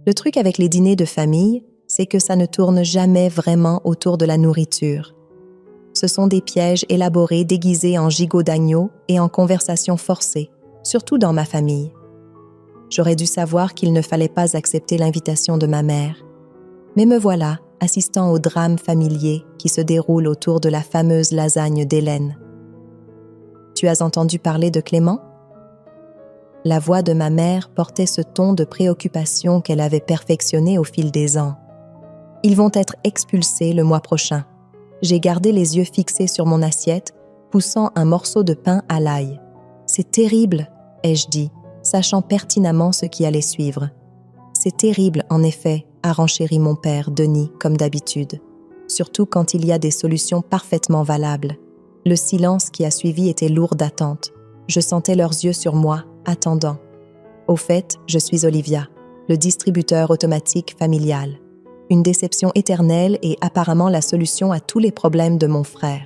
Le truc avec les dîners de famille, c'est que ça ne tourne jamais vraiment autour de la nourriture. Ce sont des pièges élaborés déguisés en gigots d'agneau et en conversations forcées, surtout dans ma famille. J'aurais dû savoir qu'il ne fallait pas accepter l'invitation de ma mère. Mais me voilà, assistant au drame familier qui se déroule autour de la fameuse lasagne d'Hélène. Tu as entendu parler de Clément? La voix de ma mère portait ce ton de préoccupation qu'elle avait perfectionné au fil des ans. Ils vont être expulsés le mois prochain. J'ai gardé les yeux fixés sur mon assiette, poussant un morceau de pain à l'ail. C'est terrible, ai-je dit, sachant pertinemment ce qui allait suivre. C'est terrible, en effet, a renchéri mon père, Denis, comme d'habitude. Surtout quand il y a des solutions parfaitement valables. Le silence qui a suivi était lourd d'attente. Je sentais leurs yeux sur moi, attendant. Au fait, je suis Olivia, le distributeur automatique familial. Une déception éternelle et apparemment la solution à tous les problèmes de mon frère.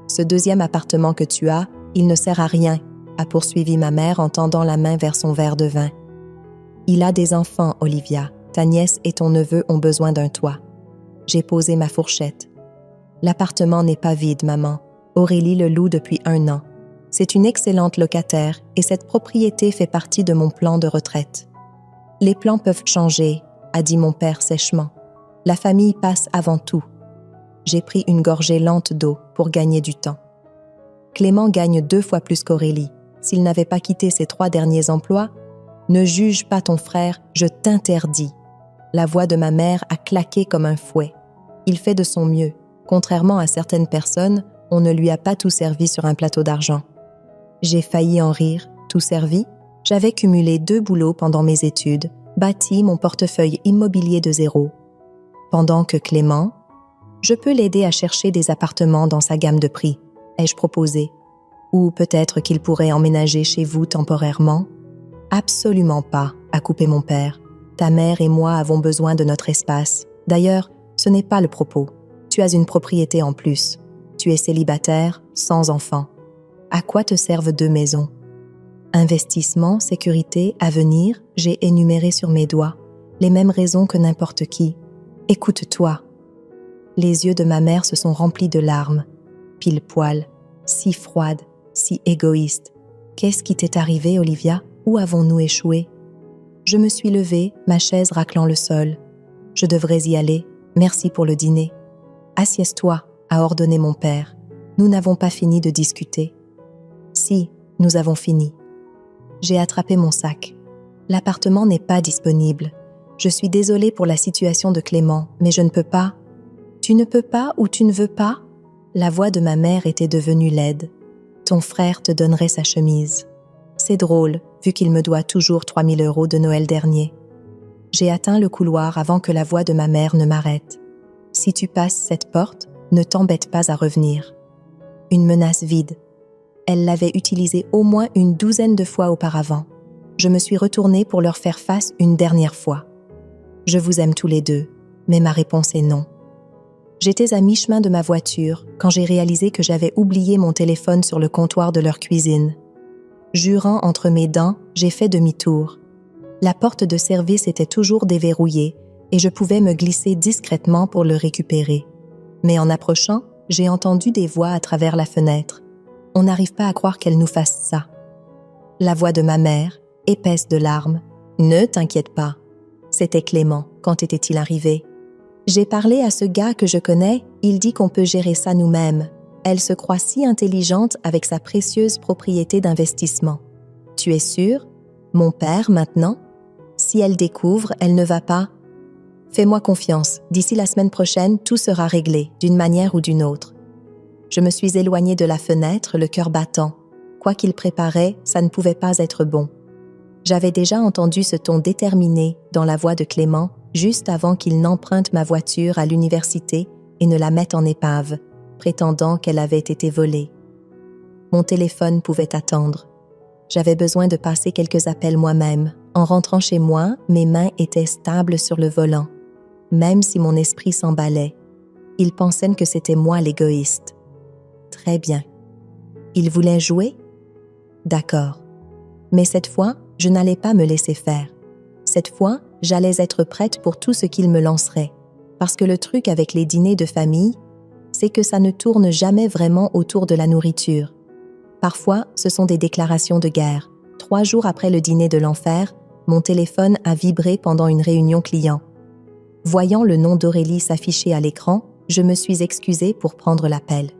Ce deuxième appartement que tu as, il ne sert à rien, a poursuivi ma mère en tendant la main vers son verre de vin. Il a des enfants, Olivia. Ta nièce et ton neveu ont besoin d'un toit. J'ai posé ma fourchette. L'appartement n'est pas vide, maman. Aurélie le loue depuis 1 an. C'est une excellente locataire et cette propriété fait partie de mon plan de retraite. Les plans peuvent changer, a dit mon père sèchement. La famille passe avant tout. J'ai pris une gorgée lente d'eau pour gagner du temps. Clément gagne 2 fois plus qu'Aurélie. S'il n'avait pas quitté ses 3 derniers emplois, ne juge pas ton frère, je t'interdis. La voix de ma mère a claqué comme un fouet. Il fait de son mieux. Contrairement à certaines personnes, on ne lui a pas tout servi sur un plateau d'argent. J'ai failli en rire. Tout servi? J'avais cumulé 2 boulots pendant mes études, bâti mon portefeuille immobilier de zéro. Pendant que Clément, je peux l'aider à chercher des appartements dans sa gamme de prix, ai-je proposé. Ou peut-être qu'il pourrait emménager chez vous temporairement. Absolument pas, a coupé mon père. Ta mère et moi avons besoin de notre espace. D'ailleurs, ce n'est pas le propos. Tu as une propriété en plus. Tu es célibataire, sans enfant. À quoi te servent 2 maisons? Investissement, sécurité, avenir, j'ai énuméré sur mes doigts. Les mêmes raisons que n'importe qui. Écoute-toi. Les yeux de ma mère se sont remplis de larmes. Pile poil, si froide, si égoïste. Qu'est-ce qui t'est arrivé, Olivia? Où avons-nous échoué? Je me suis levée, ma chaise raclant le sol. Je devrais y aller. Merci pour le dîner. Assieds-toi, a ordonné mon père. Nous n'avons pas fini de discuter. Si, nous avons fini. J'ai attrapé mon sac. L'appartement n'est pas disponible. Je suis désolée pour la situation de Clément, mais je ne peux pas. Tu ne peux pas ou tu ne veux pas? La voix de ma mère était devenue laide. Ton frère te donnerait sa chemise. C'est drôle, vu qu'il me doit toujours 3 000 € de Noël dernier. J'ai atteint le couloir avant que la voix de ma mère ne m'arrête. Si tu passes cette porte, ne t'embête pas à revenir. Une menace vide. Elle l'avait utilisée au moins une 12aine de fois auparavant. Je me suis retournée pour leur faire face une dernière fois. Je vous aime tous les deux, mais ma réponse est non. J'étais à mi-chemin de ma voiture quand j'ai réalisé que j'avais oublié mon téléphone sur le comptoir de leur cuisine. Jurant entre mes dents, j'ai fait demi-tour. La porte de service était toujours déverrouillée et je pouvais me glisser discrètement pour le récupérer. Mais en approchant, j'ai entendu des voix à travers la fenêtre. On n'arrive pas à croire qu'elle nous fasse ça. La voix de ma mère, épaisse de larmes. « Ne t'inquiète pas. » C'était Clément. Quand était-il arrivé? J'ai parlé à ce gars que je connais, il dit qu'on peut gérer ça nous-mêmes. Elle se croit si intelligente avec sa précieuse propriété d'investissement. Tu es sûr? Mon père, maintenant? Si elle découvre, elle ne va pas. Fais-moi confiance, d'ici la semaine prochaine, tout sera réglé, d'une manière ou d'une autre. Je me suis éloignée de la fenêtre, le cœur battant. Quoi qu'il préparait, ça ne pouvait pas être bon. J'avais déjà entendu ce ton déterminé dans la voix de Clément, juste avant qu'il n'emprunte ma voiture à l'université et ne la mette en épave, prétendant qu'elle avait été volée. Mon téléphone pouvait attendre. J'avais besoin de passer quelques appels moi-même. En rentrant chez moi, mes mains étaient stables sur le volant. Même si mon esprit s'emballait, ils pensaient que c'était moi l'égoïste. Très bien. Ils voulaient jouer? D'accord. Mais cette fois, je n'allais pas me laisser faire. Cette fois, j'allais être prête pour tout ce qu'il me lancerait. Parce que le truc avec les dîners de famille, c'est que ça ne tourne jamais vraiment autour de la nourriture. Parfois, ce sont des déclarations de guerre. 3 jours après le dîner de l'enfer, mon téléphone a vibré pendant une réunion client. Voyant le nom d'Aurélie s'afficher à l'écran, je me suis excusée pour prendre l'appel.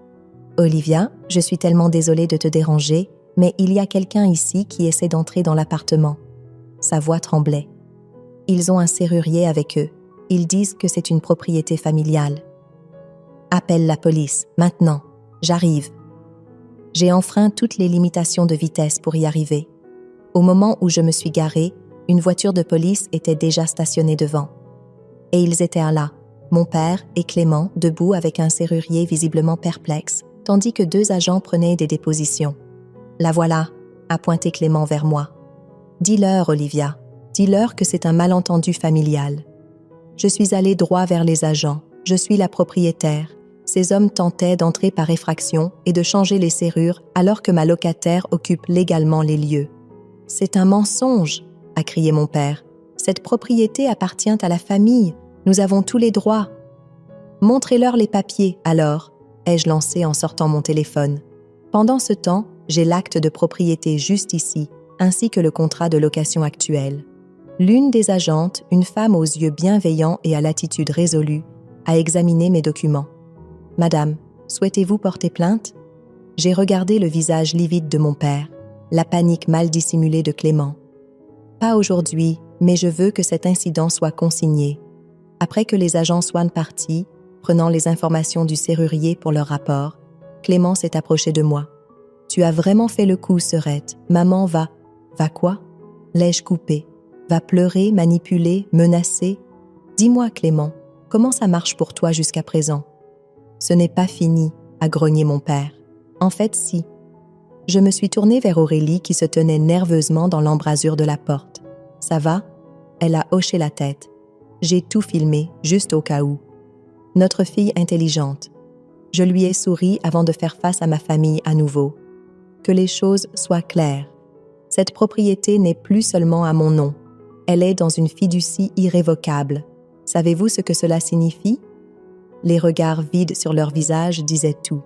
« Olivia, je suis tellement désolée de te déranger, mais il y a quelqu'un ici qui essaie d'entrer dans l'appartement. » Sa voix tremblait. « Ils ont un serrurier avec eux. Ils disent que c'est une propriété familiale. » « Appelle la police, maintenant. J'arrive. » J'ai enfreint toutes les limitations de vitesse pour y arriver. Au moment où je me suis garée, une voiture de police était déjà stationnée devant. Et ils étaient là, mon père et Clément, debout avec un serrurier visiblement perplexe, tandis que 2 agents prenaient des dépositions. « La voilà », a pointé Clément vers moi. « Dis-leur, Olivia, dis-leur que c'est un malentendu familial. » Je suis allée droit vers les agents. Je suis la propriétaire. Ces hommes tentaient d'entrer par effraction et de changer les serrures alors que ma locataire occupe légalement les lieux. « C'est un mensonge !» a crié mon père. « Cette propriété appartient à la famille. Nous avons tous les droits. »« Montrez-leur les papiers, alors !» ai-je lancé en sortant mon téléphone. Pendant ce temps, j'ai l'acte de propriété juste ici, ainsi que le contrat de location actuel. L'une des agentes, une femme aux yeux bienveillants et à l'attitude résolue, a examiné mes documents. « Madame, souhaitez-vous porter plainte ?» J'ai regardé le visage livide de mon père, la panique mal dissimulée de Clément. « Pas aujourd'hui, mais je veux que cet incident soit consigné. » Après que les agents soient partis, prenant les informations du serrurier pour leur rapport, Clément s'est approché de moi. « Tu as vraiment fait le coup, Serette. Maman va... » « Va quoi ?» l'ai-je coupé. « Va pleurer, manipuler, menacer. Dis-moi, Clément, comment ça marche pour toi jusqu'à présent ?»« Ce n'est pas fini, » a grogné mon père. « En fait, si. » Je me suis tournée vers Aurélie qui se tenait nerveusement dans l'embrasure de la porte. « Ça va ?» Elle a hoché la tête. J'ai tout filmé, juste au cas où. Notre fille intelligente. Je lui ai souri avant de faire face à ma famille à nouveau. Que les choses soient claires. Cette propriété n'est plus seulement à mon nom. Elle est dans une fiducie irrévocable. Savez-vous ce que cela signifie? Les regards vides sur leur visage disaient tout.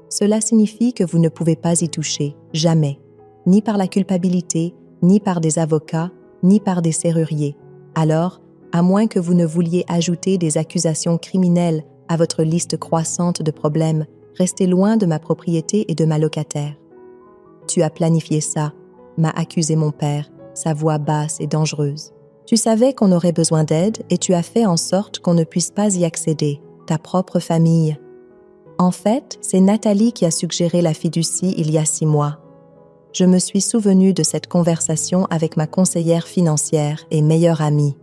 Cela signifie que vous ne pouvez pas y toucher, jamais. Ni par la culpabilité, ni par des avocats, ni par des serruriers. Alors, à moins que vous ne vouliez ajouter des accusations criminelles à votre liste croissante de problèmes, restez loin de ma propriété et de ma locataire. Tu as planifié ça, m'a accusé mon père, sa voix basse et dangereuse. Tu savais qu'on aurait besoin d'aide et tu as fait en sorte qu'on ne puisse pas y accéder, ta propre famille. En fait, c'est Nathalie qui a suggéré la fiducie il y a 6 mois. Je me suis souvenue de cette conversation avec ma conseillère financière et meilleure amie.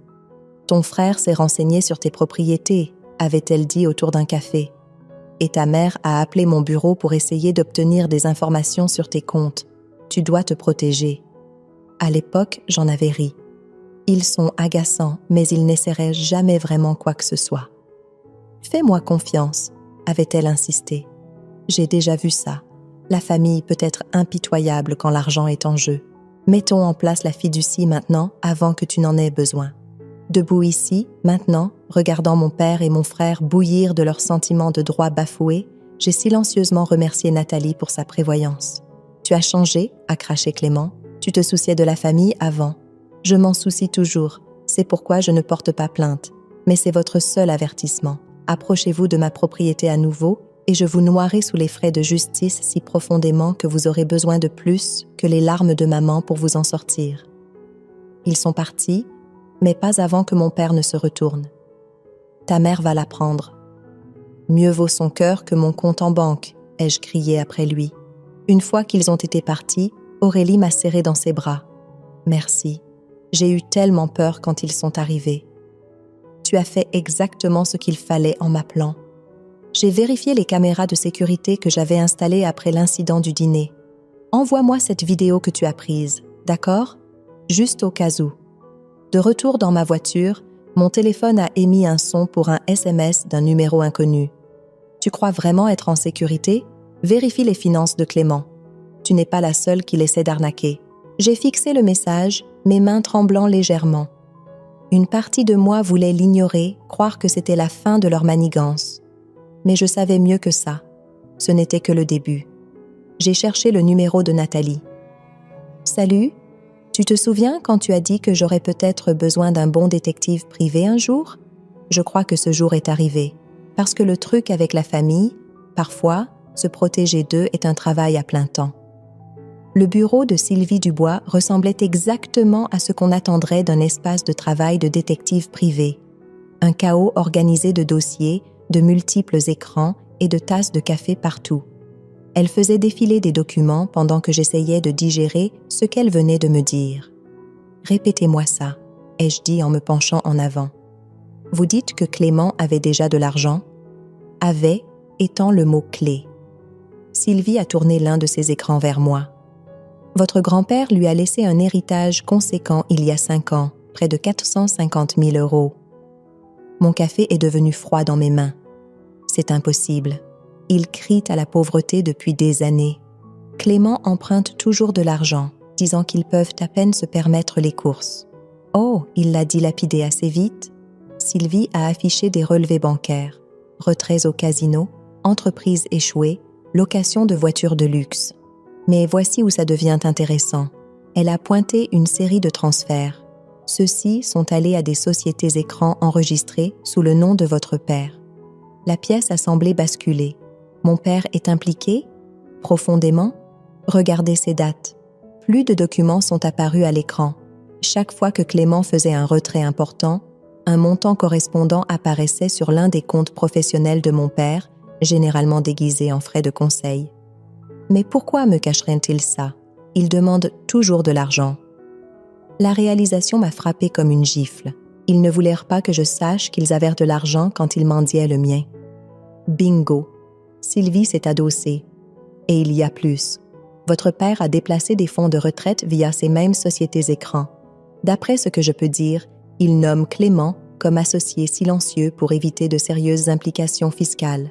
Ton frère s'est renseigné sur tes propriétés, avait-elle dit autour d'un café. Et ta mère a appelé mon bureau pour essayer d'obtenir des informations sur tes comptes. Tu dois te protéger. À l'époque, j'en avais ri. Ils sont agaçants, mais ils n'essaieraient jamais vraiment quoi que ce soit. Fais-moi confiance, avait-elle insisté. J'ai déjà vu ça. La famille peut être impitoyable quand l'argent est en jeu. Mettons en place la fiducie maintenant avant que tu n'en aies besoin. Debout ici, maintenant, regardant mon père et mon frère bouillir de leurs sentiments de droit bafoués, j'ai silencieusement remercié Nathalie pour sa prévoyance. « Tu as changé » a craché Clément. « Tu te souciais de la famille avant. Je m'en soucie toujours. C'est pourquoi je ne porte pas plainte. Mais c'est votre seul avertissement. Approchez-vous de ma propriété à nouveau et je vous noierai sous les frais de justice si profondément que vous aurez besoin de plus que les larmes de maman pour vous en sortir. » Ils sont partis, mais pas avant que mon père ne se retourne. « Ta mère va l'apprendre. »« Mieux vaut son cœur que mon compte en banque, » ai-je crié après lui. Une fois qu'ils ont été partis, Aurélie m'a serré dans ses bras. « Merci. J'ai eu tellement peur quand ils sont arrivés. » Tu as fait exactement ce qu'il fallait en m'appelant. J'ai vérifié les caméras de sécurité que j'avais installées après l'incident du dîner. Envoie-moi cette vidéo que tu as prise, d'accord? Juste au cas où. De retour dans ma voiture, mon téléphone a émis un son pour un SMS d'un numéro inconnu. Tu crois vraiment être en sécurité? Vérifie les finances de Clément. Tu n'es pas la seule qui l'essaie d'arnaquer. J'ai fixé le message, mes mains tremblant légèrement. Une partie de moi voulait l'ignorer, croire que c'était la fin de leur manigance. Mais je savais mieux que ça. Ce n'était que le début. J'ai cherché le numéro de Nathalie. « Salut, tu te souviens quand tu as dit que j'aurais peut-être besoin d'un bon détective privé un jour? Je crois que ce jour est arrivé. Parce que le truc avec la famille, parfois, se protéger d'eux est un travail à plein temps. » Le bureau de Sylvie Dubois ressemblait exactement à ce qu'on attendrait d'un espace de travail de détective privé. Un chaos organisé de dossiers, de multiples écrans et de tasses de café partout. Elle faisait défiler des documents pendant que j'essayais de digérer ce qu'elle venait de me dire. « Répétez-moi ça », ai-je dit en me penchant en avant. « Vous dites que Clément avait déjà de l'argent ?»« Avait » étant le mot clé. Sylvie a tourné l'un de ses écrans vers moi. « Votre grand-père lui a laissé un héritage conséquent il y a 5 ans, près de 450 000 €. Mon café est devenu froid dans mes mains. C'est impossible. Il crie à la pauvreté depuis des années. Clément emprunte toujours de l'argent, disant qu'ils peuvent à peine se permettre les courses. Oh, il l'a dilapidé assez vite. Sylvie a affiché des relevés bancaires, retraits au casino, entreprises échouées, location de voitures de luxe. Mais voici où ça devient intéressant. Elle a pointé une série de transferts. Ceux-ci sont allés à des sociétés écrans enregistrées sous le nom de votre père. La pièce a semblé basculer. Mon père est impliqué? Profondément? Regardez ces dates. Plus de documents sont apparus à l'écran. Chaque fois que Clément faisait un retrait important, un montant correspondant apparaissait sur l'un des comptes professionnels de mon père, généralement déguisé en frais de conseil. Mais pourquoi me cacherait-il ça? Il demande toujours de l'argent. La réalisation m'a frappée comme une gifle. Ils ne voulurent pas que je sache qu'ils avaient de l'argent quand ils mendiaient le mien. Bingo! Sylvie s'est adossée. Et il y a plus. Votre père a déplacé des fonds de retraite via ces mêmes sociétés écrans. D'après ce que je peux dire, il nomme Clément comme associé silencieux pour éviter de sérieuses implications fiscales.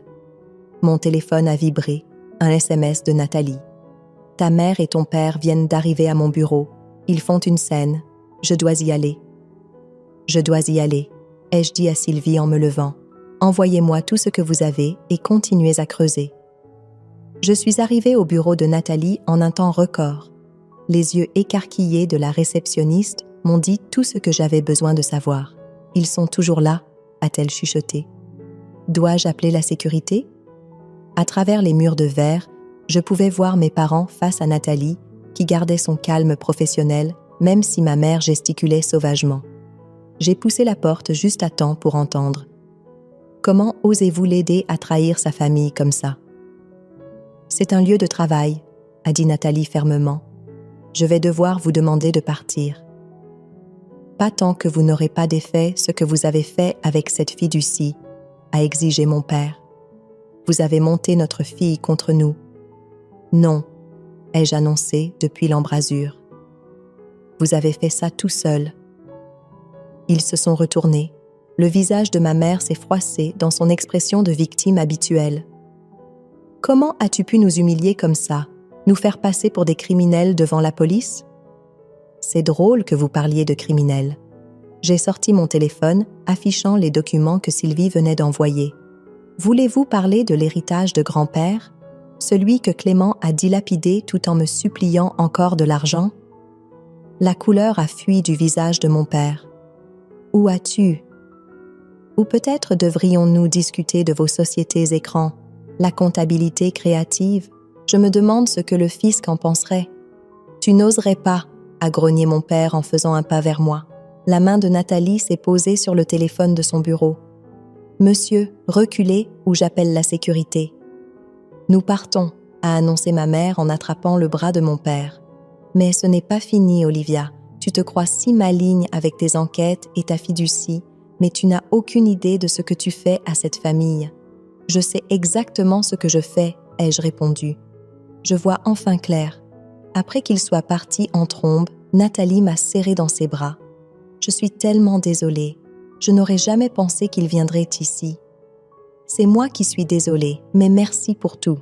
Mon téléphone a vibré. Un SMS de Nathalie. « Ta mère et ton père viennent d'arriver à mon bureau. Ils font une scène. Je dois y aller. »« Je dois y aller, » ai-je dit à Sylvie en me levant. « Envoyez-moi tout ce que vous avez et continuez à creuser. » Je suis arrivée au bureau de Nathalie en un temps record. Les yeux écarquillés de la réceptionniste m'ont dit tout ce que j'avais besoin de savoir. « Ils sont toujours là », a-t-elle chuchoté. « Dois-je appeler la sécurité ?» À travers les murs de verre, je pouvais voir mes parents face à Nathalie, qui gardait son calme professionnel, même si ma mère gesticulait sauvagement. J'ai poussé la porte juste à temps pour entendre. « Comment osez-vous l'aider à trahir sa famille comme ça ?»« C'est un lieu de travail, » a dit Nathalie fermement. « Je vais devoir vous demander de partir. » « Pas tant que vous n'aurez pas défait ce que vous avez fait avec cette fiducie, » a exigé mon père. « Vous avez monté notre fille contre nous. »« Non, » ai-je annoncé depuis l'embrasure. « Vous avez fait ça tout seul. » Ils se sont retournés. Le visage de ma mère s'est froissé dans son expression de victime habituelle. « Comment as-tu pu nous humilier comme ça, nous faire passer pour des criminels devant la police ?»« C'est drôle que vous parliez de criminels. » J'ai sorti mon téléphone, affichant les documents que Sylvie venait d'envoyer. « Voulez-vous parler de l'héritage de grand-père, celui que Clément a dilapidé tout en me suppliant encore de l'argent ?» La couleur a fui du visage de mon père. « Où as-tu » Ou peut-être devrions-nous discuter de vos sociétés écrans, la comptabilité créative. Je me demande ce que le fisc en penserait. « Tu n'oserais pas » a grogné mon père en faisant un pas vers moi. La main de Nathalie s'est posée sur le téléphone de son bureau. « Monsieur, reculez ou j'appelle la sécurité. »« Nous partons » a annoncé ma mère en attrapant le bras de mon père. « Mais ce n'est pas fini, Olivia. Tu te crois si maligne avec tes enquêtes et ta fiducie, mais tu n'as aucune idée de ce que tu fais à cette famille. »« Je sais exactement ce que je fais, » ai-je répondu. Je vois enfin clair. Après qu'il soit parti en trombe, Nathalie m'a serré dans ses bras. Je suis tellement désolée. Je n'aurais jamais pensé qu'il viendrait ici. C'est moi qui suis désolée, mais merci pour tout.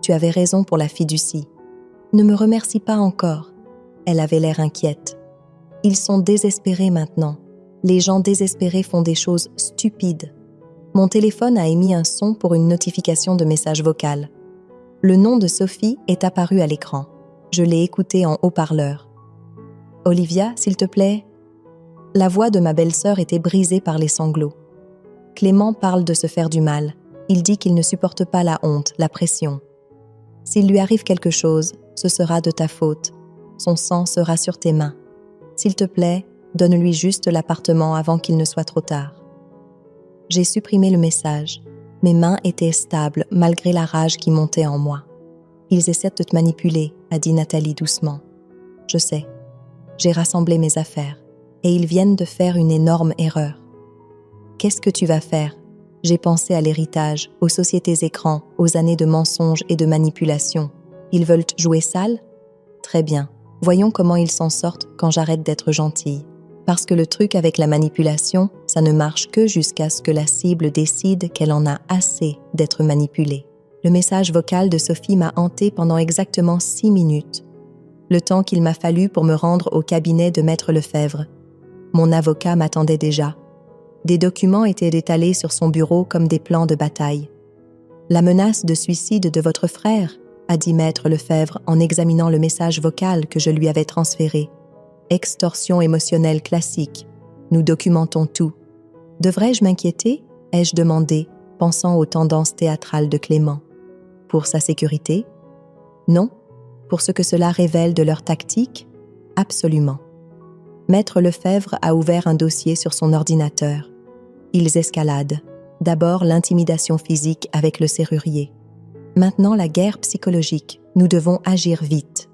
Tu avais raison pour la fiducie. Ne me remercie pas encore. Elle avait l'air inquiète. Ils sont désespérés maintenant. Les gens désespérés font des choses stupides. Mon téléphone a émis un son pour une notification de message vocal. Le nom de Sophie est apparu à l'écran. Je l'ai écouté en haut-parleur. « Olivia, s'il te plaît ?» La voix de ma belle-sœur était brisée par les sanglots. Clément parle de se faire du mal. Il dit qu'il ne supporte pas la honte, la pression. S'il lui arrive quelque chose, ce sera de ta faute. Son sang sera sur tes mains. S'il te plaît, donne-lui juste l'appartement avant qu'il ne soit trop tard. J'ai supprimé le message. Mes mains étaient stables malgré la rage qui montait en moi. Ils essaient de te manipuler, a dit Nathalie doucement. Je sais. J'ai rassemblé mes affaires et ils viennent de faire une énorme erreur. Qu'est-ce que tu vas faire ? J'ai pensé à l'héritage, aux sociétés écrans, aux années de mensonges et de manipulations. Ils veulent jouer sale ? Très bien. Voyons comment ils s'en sortent quand j'arrête d'être gentille. Parce que le truc avec la manipulation, ça ne marche que jusqu'à ce que la cible décide qu'elle en a assez d'être manipulée. Le message vocal de Sophie m'a hantée pendant exactement 6 minutes. Le temps qu'il m'a fallu pour me rendre au cabinet de Maître Lefebvre. Mon avocat m'attendait déjà. Des documents étaient étalés sur son bureau comme des plans de bataille. « La menace de suicide de votre frère », a dit Maître Lefebvre en examinant le message vocal que je lui avais transféré. « Extorsion émotionnelle classique. Nous documentons tout. » « Devrais-je m'inquiéter ?» ai-je demandé, pensant aux tendances théâtrales de Clément. « Pour sa sécurité ? Non. Pour ce que cela révèle de leur tactique ? Absolument. » Maître Lefebvre a ouvert un dossier sur son ordinateur. Ils escaladent. D'abord l'intimidation physique avec le serrurier. Maintenant la guerre psychologique. Nous devons agir vite.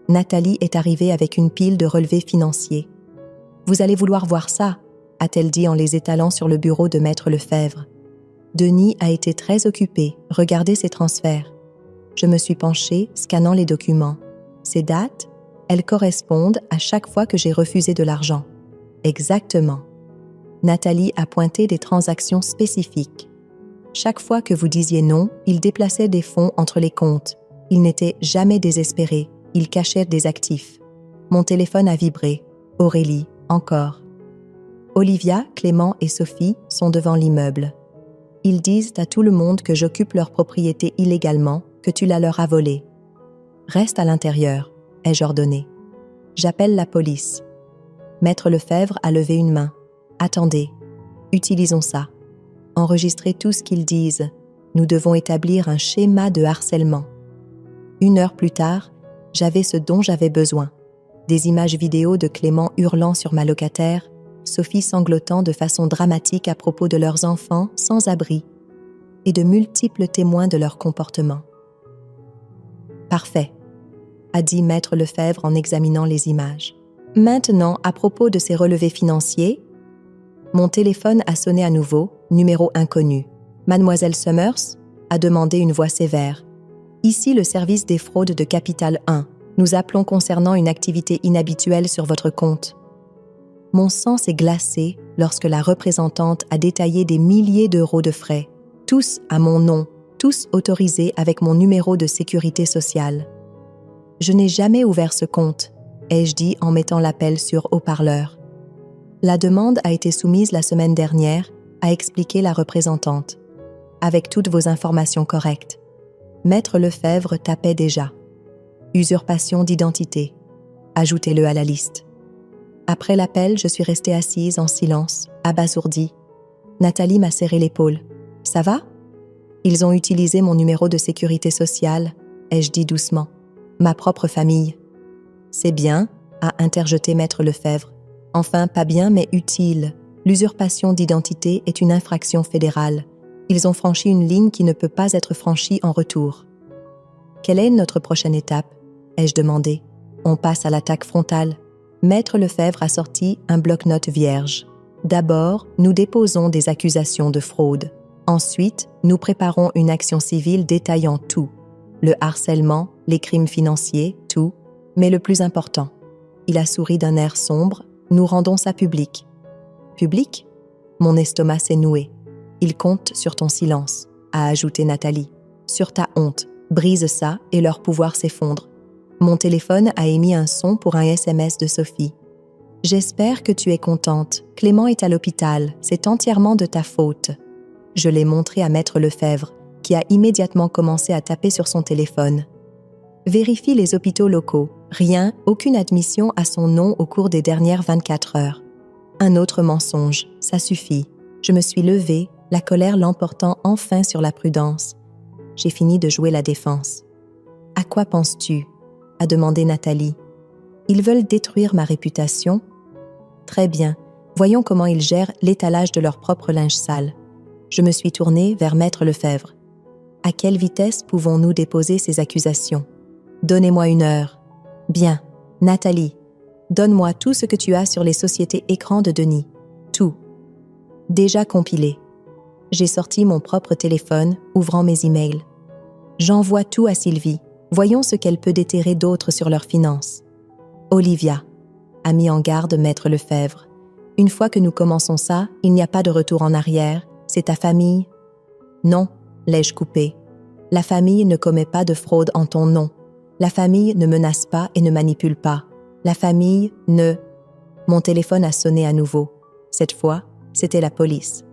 Nathalie est arrivée avec une pile de relevés financiers. « Vous allez vouloir voir ça », a-t-elle dit en les étalant sur le bureau de Maître Lefebvre. Denis a été très occupé, regardez ses transferts. Je me suis penchée, scannant les documents. Ces dates, elles correspondent à chaque fois que j'ai refusé de l'argent. Exactement. Nathalie a pointé des transactions spécifiques. Chaque fois que vous disiez non, il déplaçait des fonds entre les comptes. Il n'était jamais désespéré, il cachait des actifs. Mon téléphone a vibré. Aurélie, encore. Olivia, Clément et Sophie sont devant l'immeuble. Ils disent à tout le monde que j'occupe leur propriété illégalement, que tu la leur as volée. Reste à l'intérieur, ai-je ordonné. J'appelle la police. Maître Lefebvre a levé une main. Attendez, utilisons ça. Enregistrez tout ce qu'ils disent. Nous devons établir un schéma de harcèlement. 1 heure plus tard, j'avais ce dont j'avais besoin. Des images vidéo de Clément hurlant sur ma locataire, Sophie sanglotant de façon dramatique à propos de leurs enfants sans abri et de multiples témoins de leur comportement. « Parfait », a dit Maître Lefebvre en examinant les images. « Maintenant, à propos de ces relevés financiers, mon téléphone a sonné à nouveau, numéro inconnu. Mademoiselle Summers a demandé une voix sévère. Ici le service des fraudes de Capital 1. Nous appelons concernant une activité inhabituelle sur votre compte. » Mon sang s'est glacé lorsque la représentante a détaillé des milliers d'euros de frais, tous à mon nom, tous autorisés avec mon numéro de sécurité sociale. « Je n'ai jamais ouvert ce compte », ai-je dit en mettant l'appel sur haut-parleur. La demande a été soumise la semaine dernière, a expliqué la représentante, avec toutes vos informations correctes. Maître Lefebvre tapait déjà. Usurpation d'identité. Ajoutez-le à la liste. Après l'appel, je suis restée assise en silence, abasourdie. Nathalie m'a serré l'épaule. « Ça va ?» Ils ont utilisé mon numéro de sécurité sociale, ai-je dit doucement. Ma propre famille. « C'est bien, » a interjeté Maître Lefebvre. « Enfin, pas bien, mais utile. L'usurpation d'identité est une infraction fédérale. Ils ont franchi une ligne qui ne peut pas être franchie en retour. » « Quelle est notre prochaine étape ?» ai-je demandé. « On passe à l'attaque frontale. » Maître Lefebvre a sorti un bloc-notes vierge. D'abord, nous déposons des accusations de fraude. Ensuite, nous préparons une action civile détaillant tout. Le harcèlement, les crimes financiers, tout. Mais le plus important, il a souri d'un air sombre, nous rendons ça public. Public ? Mon estomac s'est noué. Il compte sur ton silence, a ajouté Nathalie. Sur ta honte, brise ça et leur pouvoir s'effondre. Mon téléphone a émis un son pour un SMS de Sophie. J'espère que tu es contente. Clément est à l'hôpital. C'est entièrement de ta faute. Je l'ai montré à Maître Lefebvre, qui a immédiatement commencé à taper sur son téléphone. Vérifie les hôpitaux locaux. Rien, aucune admission à son nom au cours des dernières 24 heures. Un autre mensonge, ça suffit. Je me suis levée, la colère l'emportant enfin sur la prudence. J'ai fini de jouer la défense. « À quoi penses-tu » a demandé Nathalie. « Ils veulent détruire ma réputation ?» Très bien, voyons comment ils gèrent l'étalage de leur propre linge sale. Je me suis tournée vers Maître Lefebvre. À quelle vitesse pouvons-nous déposer ces accusations ? Donnez-moi 1 heure. Bien, Nathalie, donne-moi tout ce que tu as sur les sociétés écrans de Denis. Tout. Déjà compilé. J'ai sorti mon propre téléphone, ouvrant mes emails. J'envoie tout à Sylvie. Voyons ce qu'elle peut déterrer d'autres sur leurs finances. Olivia, a mis en garde Maître Lefebvre. Une fois que nous commençons ça, il n'y a pas de retour en arrière. C'est ta famille. Non, l'ai-je coupé. La famille ne commet pas de fraude en ton nom. La famille ne menace pas et ne manipule pas. La famille ne... Mon téléphone a sonné à nouveau. Cette fois, c'était la police.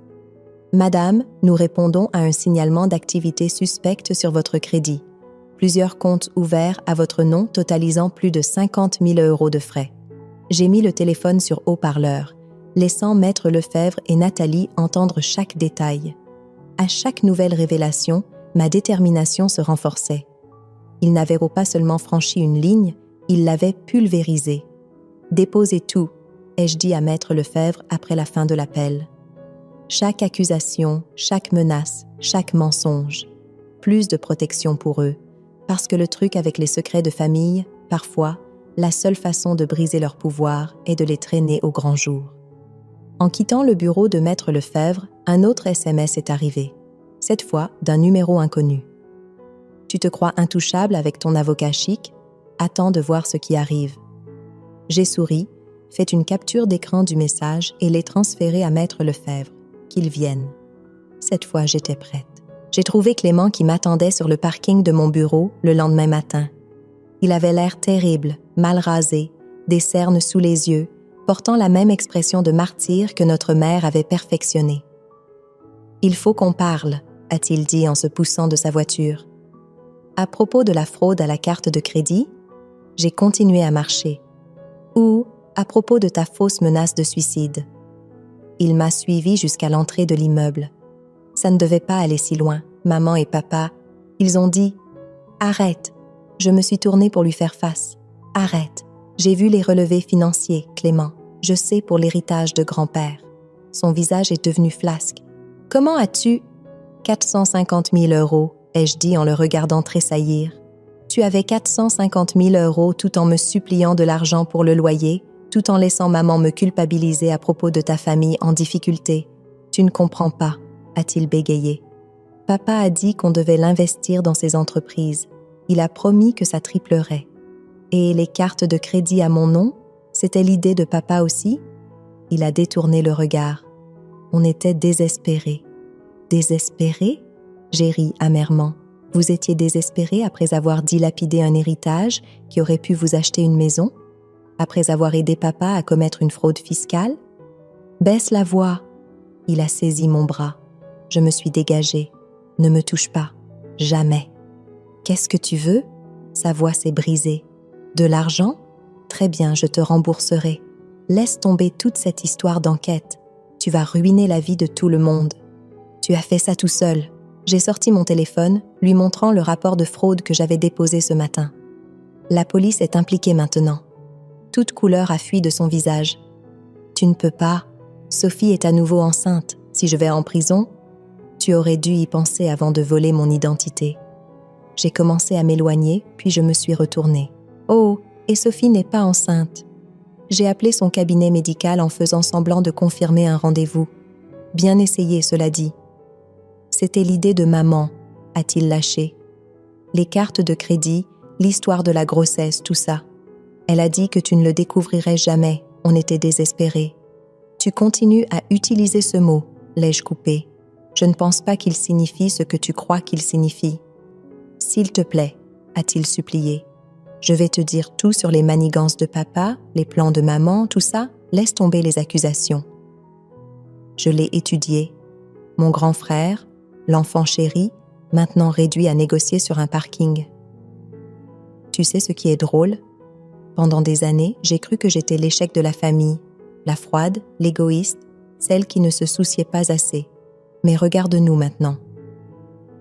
Madame, nous répondons à un signalement d'activité suspecte sur votre crédit. Plusieurs comptes ouverts à votre nom totalisant plus de 50 000 € de frais. J'ai mis le téléphone sur haut-parleur, laissant Maître Lefebvre et Nathalie entendre chaque détail. À chaque nouvelle révélation, ma détermination se renforçait. Ils n'avaient pas seulement franchi une ligne, ils l'avaient pulvérisée. « Déposez tout », ai-je dit à Maître Lefebvre après la fin de l'appel. Chaque accusation, chaque menace, chaque mensonge. Plus de protection pour eux, parce que le truc avec les secrets de famille, parfois, la seule façon de briser leur pouvoir est de les traîner au grand jour. En quittant le bureau de Maître Lefebvre, un autre SMS est arrivé, cette fois d'un numéro inconnu. Tu te crois intouchable avec ton avocat chic? Attends de voir ce qui arrive. J'ai souri, fait une capture d'écran du message et l'ai transféré à Maître Lefebvre, qu'il vienne. Cette fois, j'étais prête. J'ai trouvé Clément qui m'attendait sur le parking de mon bureau le lendemain matin. Il avait l'air terrible, mal rasé, des cernes sous les yeux, portant la même expression de martyr que notre mère avait perfectionnée. « Il faut qu'on parle », a-t-il dit en se poussant de sa voiture. À propos de la fraude à la carte de crédit, j'ai continué à marcher. Ou à propos de ta fausse menace de suicide. Il m'a suivi jusqu'à l'entrée de l'immeuble. Ça ne devait pas aller si loin. Maman et papa, ils ont dit « Arrête !» Je me suis tournée pour lui faire face. « Arrête !» J'ai vu les relevés financiers, Clément. Je sais pour l'héritage de grand-père. Son visage est devenu flasque. « Comment as-tu… » « 450 000 €, ai-je dit en le regardant tressaillir. « Tu avais 450 000 € tout en me suppliant de l'argent pour le loyer, tout en laissant maman me culpabiliser à propos de ta famille en difficulté. Tu ne comprends pas, » a-t-il bégayé. Papa a dit qu'on devait l'investir dans ses entreprises. Il a promis que ça triplerait. Et les cartes de crédit à mon nom, c'était l'idée de papa aussi? Il a détourné le regard. On était désespérés. Désespéré? J'ai ri amèrement. Vous étiez désespéré après avoir dilapidé un héritage qui aurait pu vous acheter une maison? Après avoir aidé papa à commettre une fraude fiscale? Baisse la voix. Il a saisi mon bras. Je me suis dégagée. Ne me touche pas. Jamais. Qu'est-ce que tu veux? Sa voix s'est brisée. De l'argent? Très bien, je te rembourserai. Laisse tomber toute cette histoire d'enquête. Tu vas ruiner la vie de tout le monde. Tu as fait ça tout seul. J'ai sorti mon téléphone, lui montrant le rapport de fraude que j'avais déposé ce matin. La police est impliquée maintenant. Toute couleur a fui de son visage. Tu ne peux pas. Sophie est à nouveau enceinte. Si je vais en prison, tu aurais dû y penser avant de voler mon identité. J'ai commencé à m'éloigner, puis je me suis retournée. Oh, et Sophie n'est pas enceinte. J'ai appelé son cabinet médical en faisant semblant de confirmer un rendez-vous. Bien essayé, cela dit. C'était l'idée de maman, a-t-il lâché. Les cartes de crédit, l'histoire de la grossesse, tout ça. Elle a dit que tu ne le découvrirais jamais, on était désespérés. Tu continues à utiliser ce mot, l'ai-je coupé. Je ne pense pas qu'il signifie ce que tu crois qu'il signifie. S'il te plaît, a-t-il supplié. Je vais te dire tout sur les manigances de papa, les plans de maman, tout ça, laisse tomber les accusations. Je l'ai étudié. Mon grand frère, l'enfant chéri, maintenant réduit à négocier sur un parking. Tu sais ce qui est drôle? Pendant des années, j'ai cru que j'étais l'échec de la famille, la froide, l'égoïste, celle qui ne se souciait pas assez. Mais regarde-nous maintenant.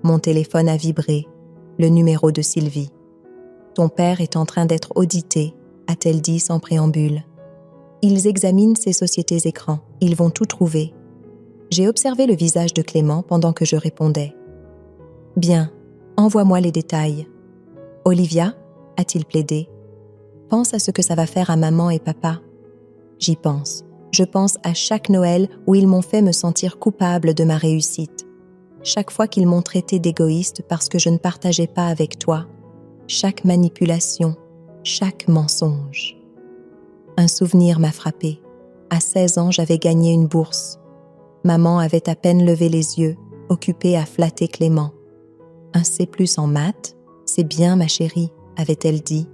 Mon téléphone a vibré, le numéro de Sylvie. Ton père est en train d'être audité, a-t-elle dit sans préambule. Ils examinent ces sociétés écrans, ils vont tout trouver. J'ai observé le visage de Clément pendant que je répondais. Bien, envoie-moi les détails. Olivia, a-t-il plaidé, pense à ce que ça va faire à maman et papa. J'y pense. Je pense à chaque Noël où ils m'ont fait me sentir coupable de ma réussite. Chaque fois qu'ils m'ont traité d'égoïste parce que je ne partageais pas avec toi. Chaque manipulation, chaque mensonge. Un souvenir m'a frappé. À 16 ans, j'avais gagné une bourse. Maman avait à peine levé les yeux, occupée à flatter Clément. Un C+ en maths, c'est bien ma chérie, avait-elle dit.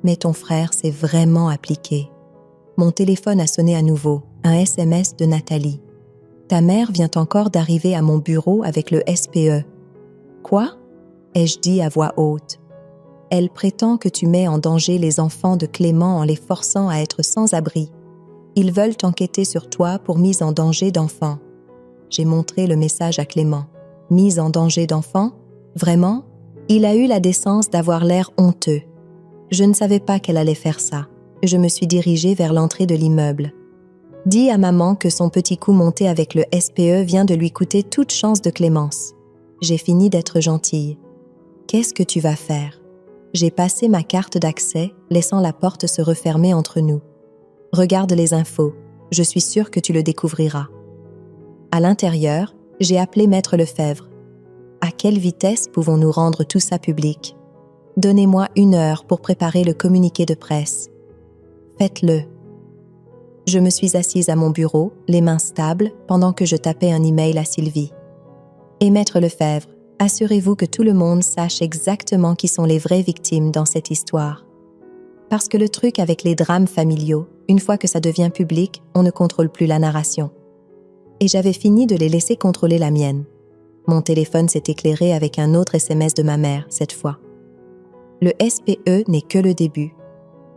Mais ton frère s'est vraiment appliqué. Mon téléphone a sonné à nouveau, un SMS de Nathalie. Ta mère vient encore d'arriver à mon bureau avec le SPE. Quoi? Ai-je dit à voix haute. Elle prétend que tu mets en danger les enfants de Clément en les forçant à être sans abri. Ils veulent enquêter sur toi pour mise en danger d'enfants. J'ai montré le message à Clément. Mise en danger d'enfants? Vraiment? Il a eu la décence d'avoir l'air honteux. Je ne savais pas qu'elle allait faire ça. Je me suis dirigée vers l'entrée de l'immeuble. Dis à maman que son petit coup monté avec le SPE vient de lui coûter toute chance de clémence. J'ai fini d'être gentille. Qu'est-ce que tu vas faire? J'ai passé ma carte d'accès, laissant la porte se refermer entre nous. Regarde les infos, je suis sûre que tu le découvriras. À l'intérieur, j'ai appelé Maître Lefebvre. À quelle vitesse pouvons-nous rendre tout ça public? Donnez-moi 1 heure pour préparer le communiqué de presse. Faites-le. Je me suis assise à mon bureau, les mains stables, pendant que je tapais un email à Sylvie. Et Maître Lefebvre, assurez-vous que tout le monde sache exactement qui sont les vraies victimes dans cette histoire. Parce que le truc avec les drames familiaux, une fois que ça devient public, on ne contrôle plus la narration. Et j'avais fini de les laisser contrôler la mienne. Mon téléphone s'est éclairé avec un autre SMS de ma mère, cette fois. Le SPE n'est que le début.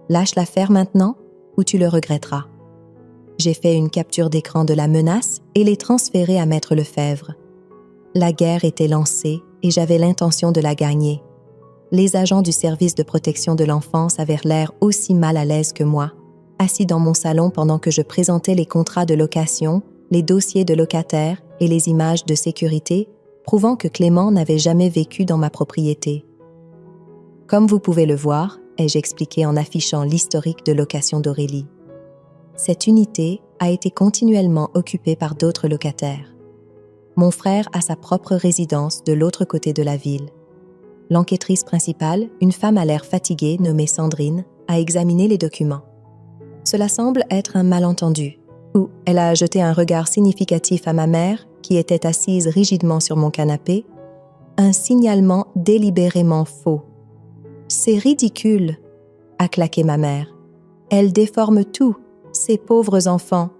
Lâche l'affaire maintenant ou tu le regretteras. J'ai fait une capture d'écran de la menace et l'ai transférée à Maître Lefebvre. La guerre était lancée et j'avais l'intention de la gagner. Les agents du service de protection de l'enfance avaient l'air aussi mal à l'aise que moi, assis dans mon salon pendant que je présentais les contrats de location, les dossiers de locataires et les images de sécurité, prouvant que Clément n'avait jamais vécu dans ma propriété. Comme vous pouvez le voir, ai-je expliqué en affichant l'historique de location d'Aurélie. Cette unité a été continuellement occupée par d'autres locataires. Mon frère a sa propre résidence de l'autre côté de la ville. L'enquêtrice principale, une femme à l'air fatiguée nommée Sandrine, a examiné les documents. Cela semble être un malentendu, où elle a jeté un regard significatif à ma mère, qui était assise rigidement sur mon canapé, un signalement délibérément faux. « C'est ridicule !» a claqué ma mère. « Elle déforme tout, ces pauvres enfants. »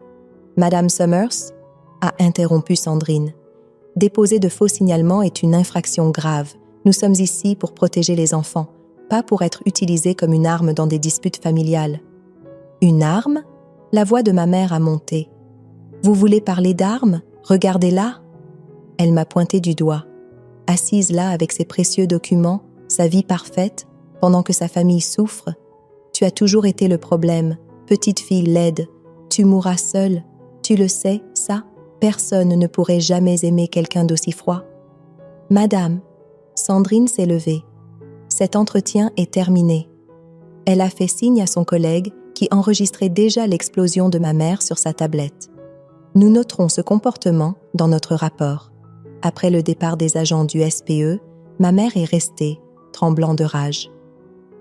Madame Summers a interrompu Sandrine. « Déposer de faux signalements est une infraction grave. Nous sommes ici pour protéger les enfants, pas pour être utilisés comme une arme dans des disputes familiales. » Une arme? La voix de ma mère a monté. « Vous voulez parler d'armes? Regardez-la !» Elle m'a pointé du doigt. Assise là avec ses précieux documents, sa vie parfaite, pendant que sa famille souffre. Tu as toujours été le problème, petite fille laide. Tu mourras seule. Tu le sais, ça? Personne ne pourrait jamais aimer quelqu'un d'aussi froid. Madame, Sandrine s'est levée. Cet entretien est terminé. Elle a fait signe à son collègue qui enregistrait déjà l'explosion de ma mère sur sa tablette. Nous noterons ce comportement dans notre rapport. Après le départ des agents du SPE, ma mère est restée, tremblant de rage.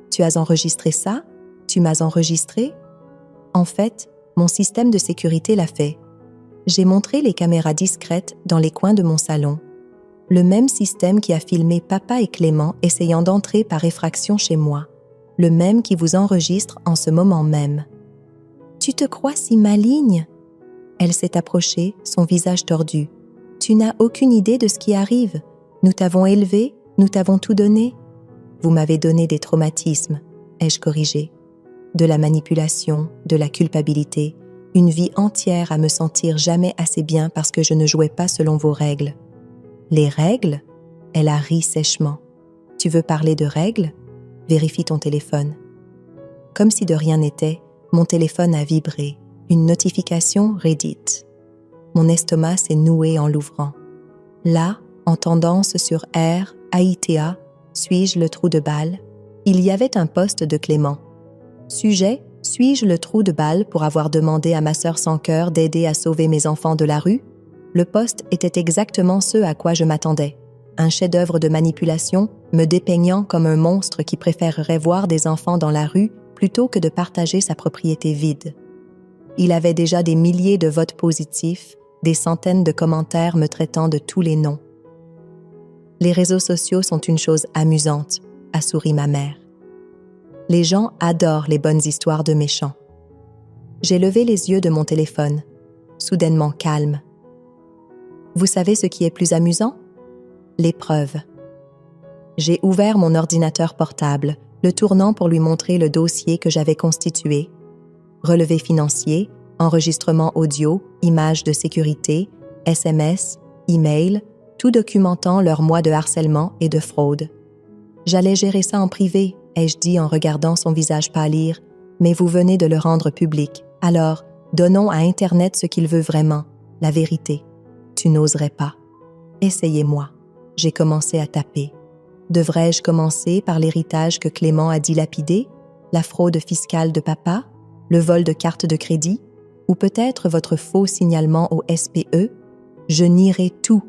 « Tu as enregistré ça? Tu m'as enregistré? » En fait, mon système de sécurité l'a fait. J'ai montré les caméras discrètes dans les coins de mon salon. Le même système qui a filmé papa et Clément essayant d'entrer par effraction chez moi. Le même qui vous enregistre en ce moment même. « Tu te crois si maligne ?» Elle s'est approchée, son visage tordu. « Tu n'as aucune idée de ce qui arrive. Nous t'avons élevé, nous t'avons tout donné. » « Vous m'avez donné des traumatismes, » ai-je corrigé. De la manipulation, de la culpabilité, une vie entière à me sentir jamais assez bien parce que je ne jouais pas selon vos règles. « Les règles ?» Elle a ri sèchement. « Tu veux parler de règles ? Vérifie ton téléphone. » Comme si de rien n'était, mon téléphone a vibré. Une notification Reddit. Mon estomac s'est noué en l'ouvrant. Là, en tendance sur R, AITA, suis-je le trou de balle? Il y avait un post de Clément. Sujet, suis-je le trou de balle pour avoir demandé à ma sœur sans cœur d'aider à sauver mes enfants de la rue? Le post était exactement ce à quoi je m'attendais. Un chef-d'œuvre de manipulation, me dépeignant comme un monstre qui préférerait voir des enfants dans la rue plutôt que de partager sa propriété vide. Il avait déjà des milliers de votes positifs, des centaines de commentaires me traitant de tous les noms. Les réseaux sociaux sont une chose amusante, a souri ma mère. Les gens adorent les bonnes histoires de méchants. J'ai levé les yeux de mon téléphone, soudainement calme. Vous savez ce qui est plus amusant? Les preuves. J'ai ouvert mon ordinateur portable, le tournant pour lui montrer le dossier que j'avais constitué. Relevé financier, enregistrement audio, images de sécurité, SMS, email, tout documentant leur mois de harcèlement et de fraude. J'allais gérer ça en privé, ai-je dit en regardant son visage pâlir, mais vous venez de le rendre public. Alors, donnons à Internet ce qu'il veut vraiment, la vérité. Tu n'oserais pas. Essayez-moi. J'ai commencé à taper. Devrais-je commencer par l'héritage que Clément a dilapidé, la fraude fiscale de papa, le vol de carte de crédit, ou peut-être votre faux signalement au SPE? Je nierai tout.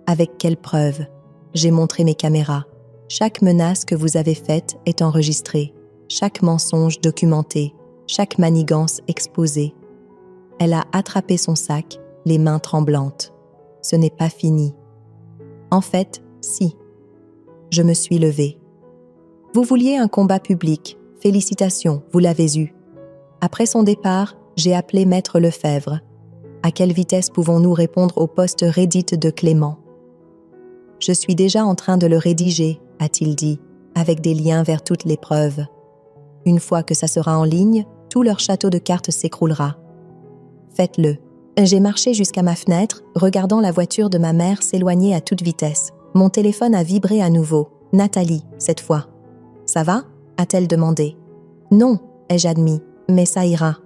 Avec quelle preuve? J'ai montré mes caméras. Chaque menace que vous avez faite est enregistrée, chaque mensonge documenté, chaque manigance exposée. Elle a attrapé son sac, les mains tremblantes. Ce n'est pas fini. En fait, si. Je me suis levée. Vous vouliez un combat public. Félicitations, vous l'avez eu. Après son départ, j'ai appelé Maître Lefebvre. À quelle vitesse pouvons-nous répondre au post Reddit de Clément? Je suis déjà en train de le rédiger, a-t-il dit, avec des liens vers toutes les preuves. Une fois que ça sera en ligne, tout leur château de cartes s'écroulera. Faites-le. J'ai marché jusqu'à ma fenêtre, regardant la voiture de ma mère s'éloigner à toute vitesse. Mon téléphone a vibré à nouveau. Nathalie, cette fois. Ça va? A-t-elle demandé. Non, ai-je admis, mais ça ira.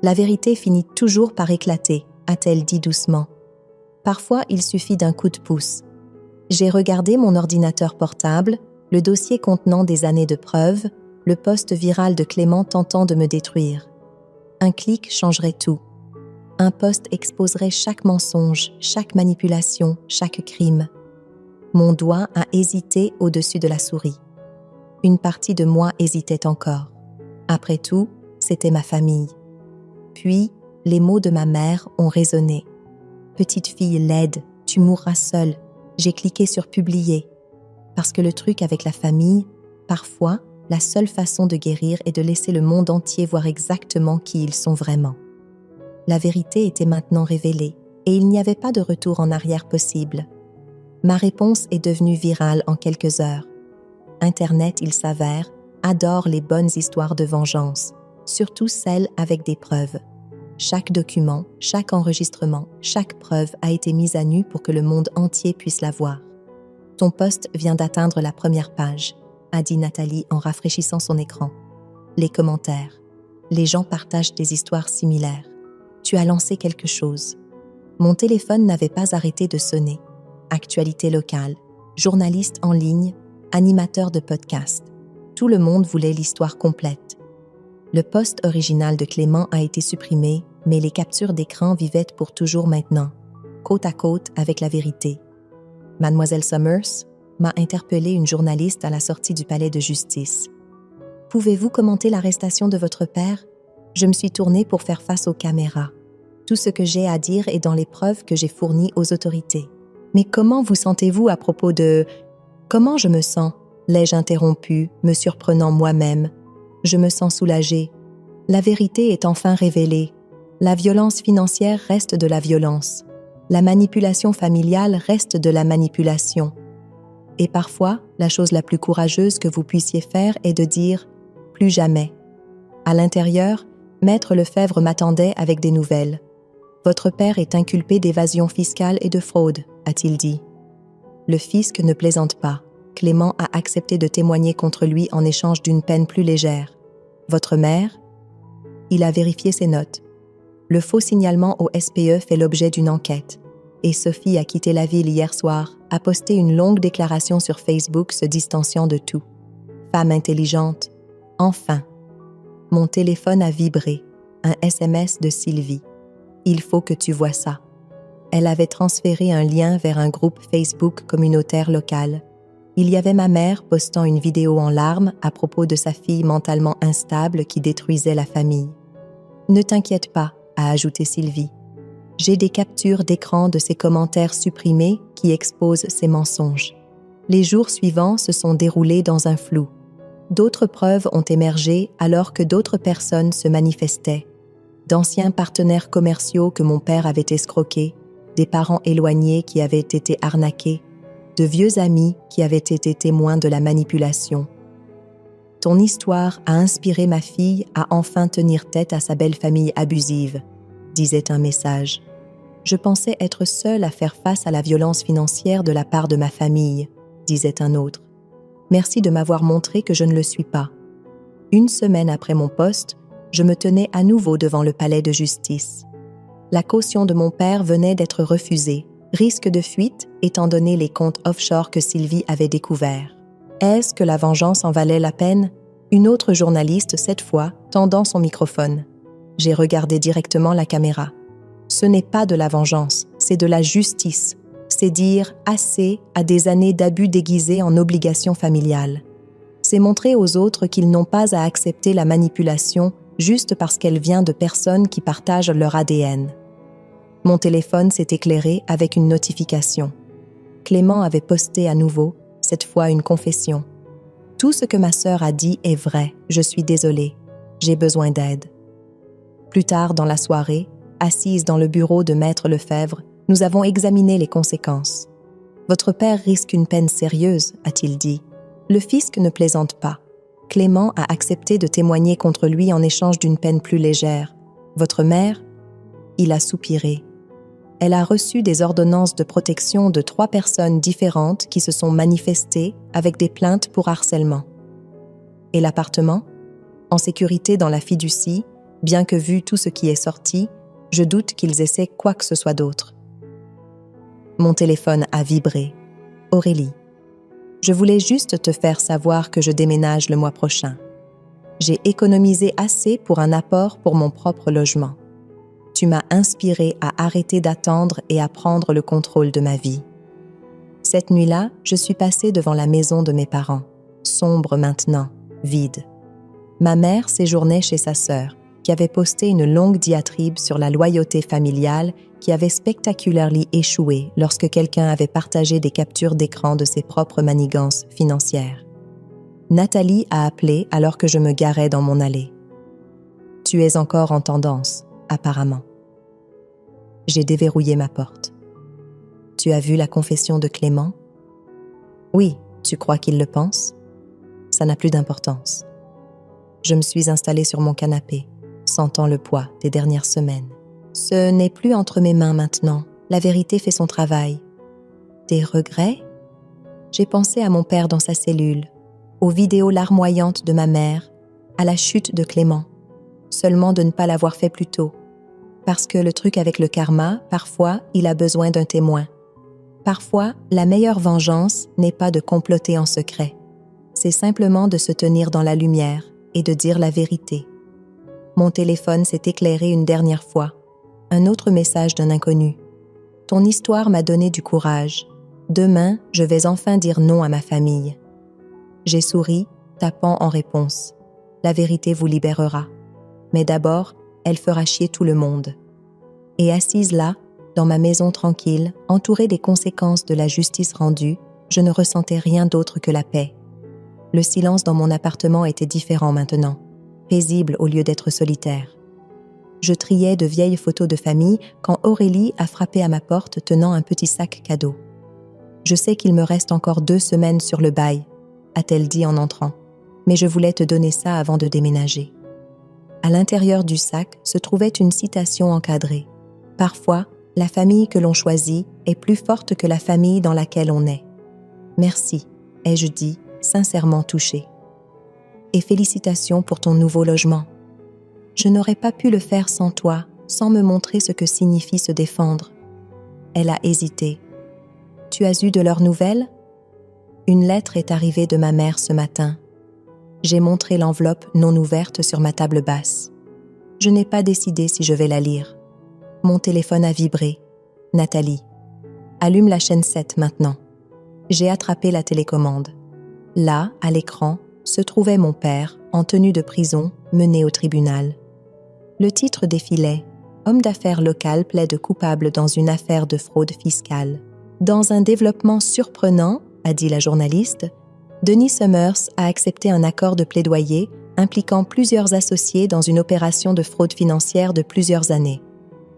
La vérité finit toujours par éclater, a-t-elle dit doucement. Parfois, il suffit d'un coup de pouce. J'ai regardé mon ordinateur portable, le dossier contenant des années de preuves, le post viral de Clément tentant de me détruire. Un clic changerait tout. Un post exposerait chaque mensonge, chaque manipulation, chaque crime. Mon doigt a hésité au-dessus de la souris. Une partie de moi hésitait encore. Après tout, c'était ma famille. Puis, les mots de ma mère ont résonné. « Petite fille laide, tu mourras seule. » J'ai cliqué sur « Publier ». Parce que le truc avec la famille, parfois, la seule façon de guérir est de laisser le monde entier voir exactement qui ils sont vraiment. La vérité était maintenant révélée, et il n'y avait pas de retour en arrière possible. Ma réponse est devenue virale en quelques heures. Internet, il s'avère, adore les bonnes histoires de vengeance, surtout celles avec des preuves. Chaque document, chaque enregistrement, chaque preuve a été mise à nu pour que le monde entier puisse la voir. « Ton post vient d'atteindre la première page », a dit Nathalie en rafraîchissant son écran. Les commentaires. Les gens partagent des histoires similaires. Tu as lancé quelque chose. Mon téléphone n'avait pas arrêté de sonner. Actualité locale, journaliste en ligne, animateur de podcast. Tout le monde voulait l'histoire complète. Le post original de Clément a été supprimé, mais les captures d'écran vivaient pour toujours maintenant, côte à côte avec la vérité. Mademoiselle Summers m'a interpellé une journaliste à la sortie du palais de justice. « Pouvez-vous commenter l'arrestation de votre père? » Je me suis tournée pour faire face aux caméras. Tout ce que j'ai à dire est dans les preuves que j'ai fournies aux autorités. « Mais comment vous sentez-vous à propos de... »« Comment je me sens ?» l'ai-je interrompu, me surprenant moi-même. « Je me sens soulagée. La vérité est enfin révélée. La violence financière reste de la violence. La manipulation familiale reste de la manipulation. Et parfois, la chose la plus courageuse que vous puissiez faire est de dire « plus jamais ». À l'intérieur, Maître Lefebvre m'attendait avec des nouvelles. « Votre père est inculpé d'évasion fiscale et de fraude », a-t-il dit. Le fisc ne plaisante pas. Clément a accepté de témoigner contre lui en échange d'une peine plus légère. Votre mère? Il a vérifié ses notes. Le faux signalement au SPE fait l'objet d'une enquête. Et Sophie a quitté la ville hier soir, a posté une longue déclaration sur Facebook se distanciant de tout. Femme intelligente. Enfin. Mon téléphone a vibré. Un SMS de Sylvie. Il faut que tu vois ça. Elle avait transféré un lien vers un groupe Facebook communautaire local. Il y avait ma mère postant une vidéo en larmes à propos de sa fille mentalement instable qui détruisait la famille. « Ne t'inquiète pas », a ajouté Sylvie. « J'ai des captures d'écran de ses commentaires supprimés qui exposent ses mensonges. » Les jours suivants se sont déroulés dans un flou. D'autres preuves ont émergé alors que d'autres personnes se manifestaient. D'anciens partenaires commerciaux que mon père avait escroqués, des parents éloignés qui avaient été arnaqués, de vieux amis qui avaient été témoins de la manipulation. Ton histoire a inspiré ma fille à enfin tenir tête à sa belle famille abusive, disait un message. Je pensais être seule à faire face à la violence financière de la part de ma famille, disait un autre. Merci de m'avoir montré que je ne le suis pas. Une semaine après mon poste, je me tenais à nouveau devant le palais de justice. La caution de mon père venait d'être refusée, risque de fuite étant donné les comptes offshore que Sylvie avait découverts. Est-ce que la vengeance en valait la peine? Une autre journaliste, cette fois, tendant son microphone. J'ai regardé directement la caméra. Ce n'est pas de la vengeance, c'est de la justice. C'est dire assez à des années d'abus déguisés en obligations familiales. C'est montrer aux autres qu'ils n'ont pas à accepter la manipulation juste parce qu'elle vient de personnes qui partagent leur ADN. Mon téléphone s'est éclairé avec une notification. Clément avait posté à nouveau, cette fois une confession. « Tout ce que ma sœur a dit est vrai, je suis désolée, j'ai besoin d'aide. » Plus tard dans la soirée, assise dans le bureau de Maître Lefebvre, nous avons examiné les conséquences. « Votre père risque une peine sérieuse, a-t-il dit. Le fisc ne plaisante pas. Clément a accepté de témoigner contre lui en échange d'une peine plus légère. Votre mère? » Il a soupiré. Elle a reçu des ordonnances de protection de 3 personnes différentes qui se sont manifestées avec des plaintes pour harcèlement. Et l'appartement? En sécurité dans la fiducie, bien que vu tout ce qui est sorti, je doute qu'ils essaient quoi que ce soit d'autre. Mon téléphone a vibré. Aurélie. Je voulais juste te faire savoir que je déménage le mois prochain. J'ai économisé assez pour un apport pour mon propre logement. Tu m'as inspiré à arrêter d'attendre et à prendre le contrôle de ma vie. Cette nuit-là, je suis passée devant la maison de mes parents, sombre maintenant, vide. Ma mère séjournait chez sa sœur, qui avait posté une longue diatribe sur la loyauté familiale qui avait spectaculairement échoué lorsque quelqu'un avait partagé des captures d'écran de ses propres manigances financières. Nathalie a appelé alors que je me garais dans mon allée. « Tu es encore en tendance, apparemment. » J'ai déverrouillé ma porte. « Tu as vu la confession de Clément? » « Oui, tu crois qu'il le pense? Ça n'a plus d'importance. » Je me suis installée sur mon canapé, sentant le poids des dernières semaines. Ce n'est plus entre mes mains maintenant. La vérité fait son travail. Des regrets? J'ai pensé à mon père dans sa cellule, aux vidéos larmoyantes de ma mère, à la chute de Clément. Seulement de ne pas l'avoir fait plus tôt. Parce que le truc avec le karma, parfois, il a besoin d'un témoin. Parfois, la meilleure vengeance n'est pas de comploter en secret. C'est simplement de se tenir dans la lumière et de dire la vérité. Mon téléphone s'est éclairé une dernière fois. Un autre message d'un inconnu. « Ton histoire m'a donné du courage. Demain, je vais enfin dire non à ma famille. » J'ai souri, tapant en réponse. La vérité vous libérera. Mais d'abord, elle fera chier tout le monde. Et assise là, dans ma maison tranquille, entourée des conséquences de la justice rendue, je ne ressentais rien d'autre que la paix. Le silence dans mon appartement était différent maintenant. paisible au lieu d'être solitaire. Je triais de vieilles photos de famille quand Aurélie a frappé à ma porte tenant un petit sac cadeau. « Je sais qu'il me reste encore 2 semaines sur le bail », a-t-elle dit en entrant, « mais je voulais te donner ça avant de déménager. » À l'intérieur du sac se trouvait une citation encadrée. « Parfois, la famille que l'on choisit est plus forte que la famille dans laquelle on est. » « Merci », ai-je dit, sincèrement touchée. « Et félicitations pour ton nouveau logement. Je n'aurais pas pu le faire sans toi, sans me montrer ce que signifie se défendre. » Elle a hésité. « Tu as eu de leurs nouvelles ? » Une lettre est arrivée de ma mère ce matin. J'ai montré l'enveloppe non ouverte sur ma table basse. Je n'ai pas décidé si je vais la lire. Mon téléphone a vibré. Nathalie. Allume la chaîne 7 maintenant. J'ai attrapé la télécommande. Là, à l'écran, se trouvait mon père, en tenue de prison, mené au tribunal. Le titre défilait « Homme d'affaires local plaide coupable dans une affaire de fraude fiscale ». Dans un développement surprenant, a dit la journaliste, Denis Summers a accepté un accord de plaidoyer impliquant plusieurs associés dans une opération de fraude financière de plusieurs années.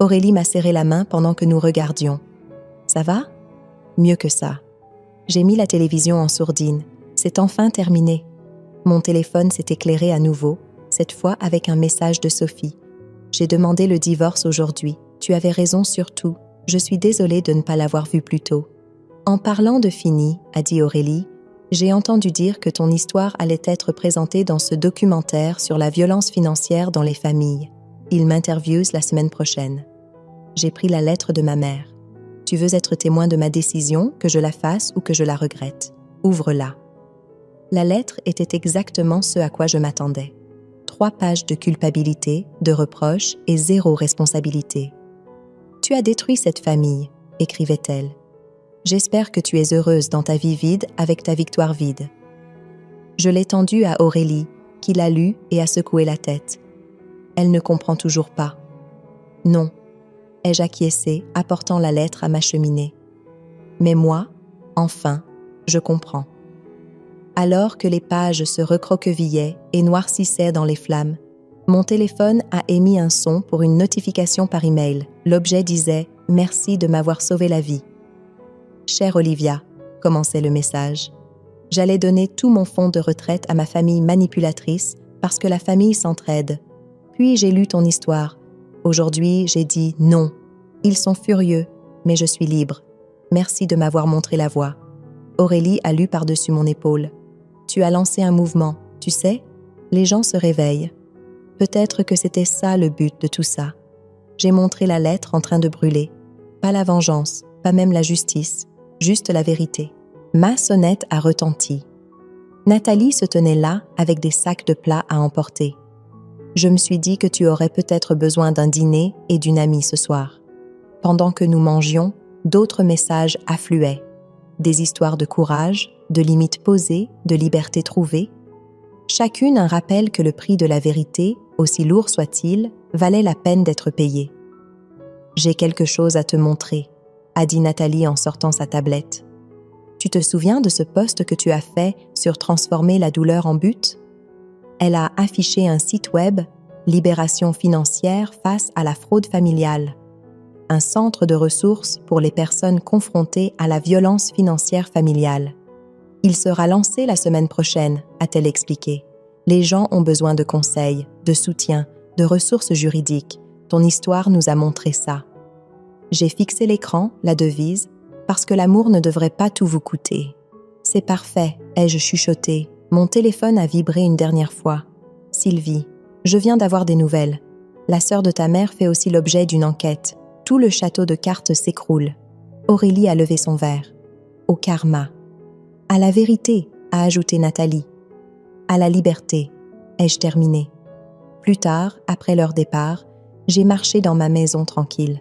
Aurélie m'a serré la main pendant que nous regardions. « Ça va ? » « Mieux que ça. » J'ai mis la télévision en sourdine. C'est enfin terminé. Mon téléphone s'est éclairé à nouveau, cette fois avec un message de Sophie. J'ai demandé le divorce aujourd'hui. Tu avais raison sur tout. Je suis désolée de ne pas l'avoir vu plus tôt. En parlant de fini, a dit Aurélie, j'ai entendu dire que ton histoire allait être présentée dans ce documentaire sur la violence financière dans les familles. Il m'interviewe la semaine prochaine. J'ai pris la lettre de ma mère. Tu veux être témoin de ma décision, que je la fasse ou que je la regrette. Ouvre-la. La lettre était exactement ce à quoi je m'attendais. 3 pages de culpabilité, de reproches et 0 responsabilité. « Tu as détruit cette famille », écrivait-elle. « J'espère que tu es heureuse dans ta vie vide avec ta victoire vide. » Je l'ai tendue à Aurélie, qui l'a lue et a secoué la tête. Elle ne comprend toujours pas. « Non », ai-je acquiescé, apportant la lettre à ma cheminée. Mais moi, enfin, je comprends. Alors que les pages se recroquevillaient et noircissaient dans les flammes, mon téléphone a émis un son pour une notification par email. L'objet disait « Merci de m'avoir sauvé la vie. » « Chère Olivia », commençait le message, « j'allais donner tout mon fonds de retraite à ma famille manipulatrice parce que la famille s'entraide. Puis j'ai lu ton histoire. Aujourd'hui, j'ai dit « Non ». Ils sont furieux, mais je suis libre. Merci de m'avoir montré la voie. Aurélie a lu par-dessus mon épaule. Tu as lancé un mouvement, tu sais, les gens se réveillent. Peut-être que c'était ça le but de tout ça. J'ai montré la lettre en train de brûler. Pas la vengeance, pas même la justice, juste la vérité. Ma sonnette a retenti. Nathalie se tenait là avec des sacs de plats à emporter. Je me suis dit que tu aurais peut-être besoin d'un dîner et d'une amie ce soir. Pendant que nous mangions, d'autres messages affluaient. Des histoires de courage, de limites posées, de liberté trouvée. Chacune un rappel que le prix de la vérité, aussi lourd soit-il, valait la peine d'être payé. « J'ai quelque chose à te montrer », a dit Nathalie en sortant sa tablette. « Tu te souviens de ce post que tu as fait sur transformer la douleur en but ?» Elle a affiché un site web, Libération financière face à la fraude familiale. Un centre de ressources pour les personnes confrontées à la violence financière familiale. Il sera lancé la semaine prochaine, a-t-elle expliqué. Les gens ont besoin de conseils, de soutien, de ressources juridiques. Ton histoire nous a montré ça. J'ai fixé l'écran, la devise, parce que l'amour ne devrait pas tout vous coûter. C'est parfait, ai-je chuchoté. Mon téléphone a vibré une dernière fois. Sylvie, je viens d'avoir des nouvelles. La sœur de ta mère fait aussi l'objet d'une enquête. Tout le château de cartes s'écroule. Aurélie a levé son verre. Au karma. À la vérité, a ajouté Nathalie. À la liberté, ai-je terminé. Plus tard, après leur départ, j'ai marché dans ma maison tranquille.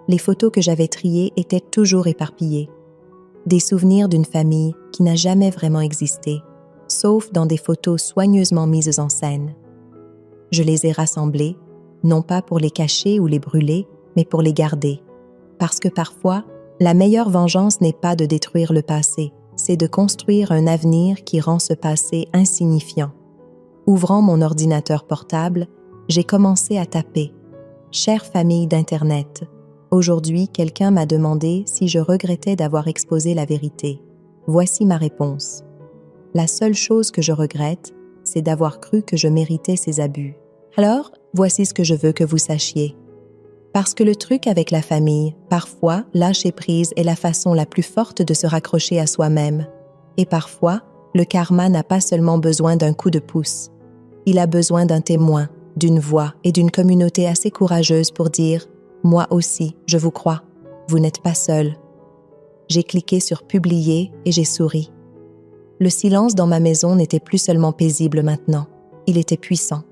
Les photos que j'avais triées étaient toujours éparpillées. Des souvenirs d'une famille qui n'a jamais vraiment existé, sauf dans des photos soigneusement mises en scène. Je les ai rassemblées, non pas pour les cacher ou les brûler, mais pour les garder. Parce que parfois, la meilleure vengeance n'est pas de détruire le passé, c'est de construire un avenir qui rend ce passé insignifiant. Ouvrant mon ordinateur portable, j'ai commencé à taper « Chère famille d'Internet, aujourd'hui quelqu'un m'a demandé si je regrettais d'avoir exposé la vérité. Voici ma réponse. La seule chose que je regrette, c'est d'avoir cru que je méritais ces abus. Alors, voici ce que je veux que vous sachiez. Parce que le truc avec la famille, parfois, lâcher prise est la façon la plus forte de se raccrocher à soi-même. Et parfois, le karma n'a pas seulement besoin d'un coup de pouce. Il a besoin d'un témoin, d'une voix et d'une communauté assez courageuse pour dire « Moi aussi, je vous crois. Vous n'êtes pas seul. » J'ai cliqué sur « Publier » et j'ai souri. Le silence dans ma maison n'était plus seulement paisible maintenant, il était puissant.